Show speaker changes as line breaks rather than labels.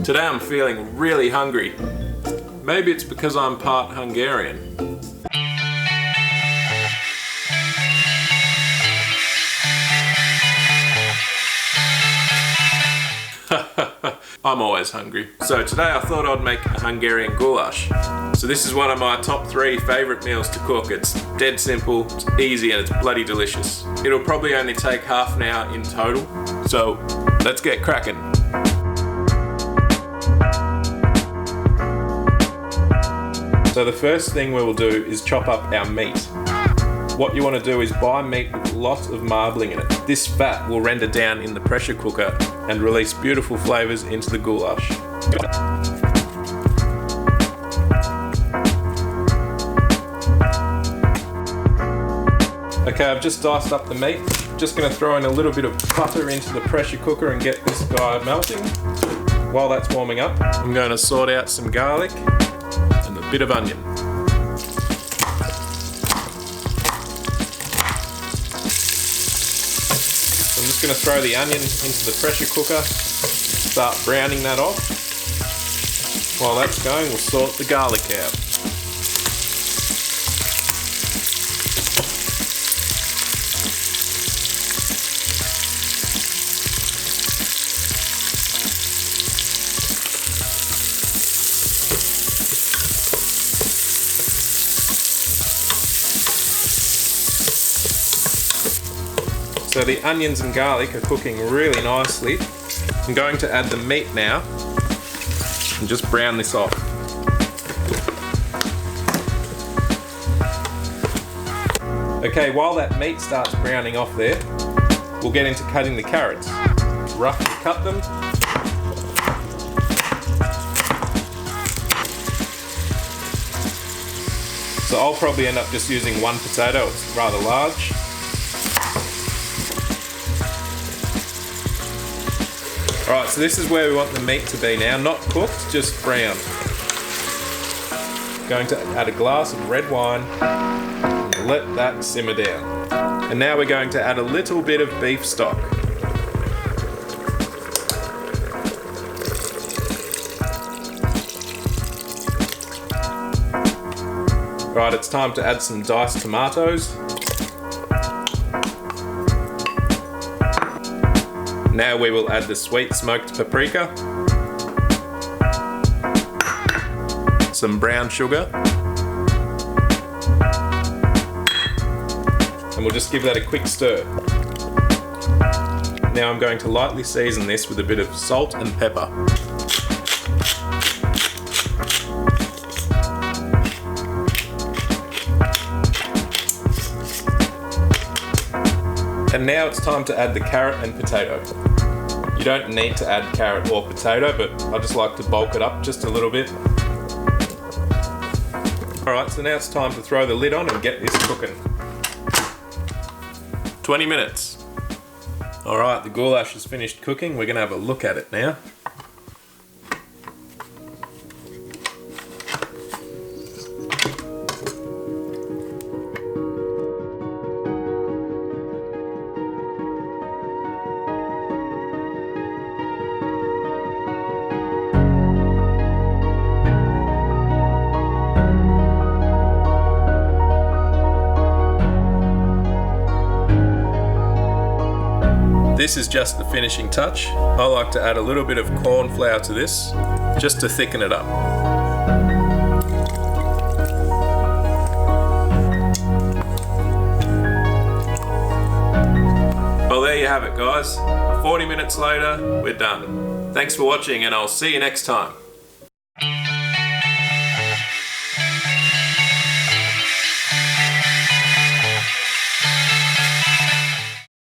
Today I'm feeling really hungry. Maybe it's because I'm part Hungarian. I'm always hungry. So today I thought I'd make a Hungarian goulash. So this is one of my top 3 favourite meals to cook. It's dead simple, it's easy, and it's bloody delicious. It'll probably only take half an hour in total. So let's get cracking. So the first thing we will do is chop up our meat. What you want to do is buy meat with lots of marbling in it. This fat will render down in the pressure cooker and release beautiful flavours into the goulash. Okay, I've just diced up the meat. Just going to throw in a little bit of butter into the pressure cooker and get this guy melting. While that's warming up, I'm going to sort out some garlic and a bit of onion. I'm just going to throw the onion into the pressure cooker, start browning that off. While that's going, we'll sort the garlic out. So the onions and garlic are cooking really nicely. I'm going to add the meat now and just brown this off. Okay, while that meat starts browning off there, we'll get into cutting the carrots. Roughly cut them. So I'll probably end up just using one potato, it's rather large. Alright, so this is where we want the meat to be now, not cooked, just brown. Going to add a glass of red wine and let that simmer down. And now we're going to add a little bit of beef stock. Right, it's time to add some diced tomatoes. Now we will add the sweet smoked paprika, some brown sugar, and we'll just give that a quick stir. Now I'm going to lightly season this with a bit of salt and pepper. And now it's time to add the carrot and potato. You don't need to add carrot or potato, but I just like to bulk it up just a little bit. Alright, so now it's time to throw the lid on and get this cooking. 20 minutes. Alright, the goulash is finished cooking. We're going to have a look at it now. This is just the finishing touch. I like to add a little bit of cornflour to this, just to thicken it up. Well, there you have it, guys. 40 minutes later, we're done. Thanks for watching, and I'll see you next time.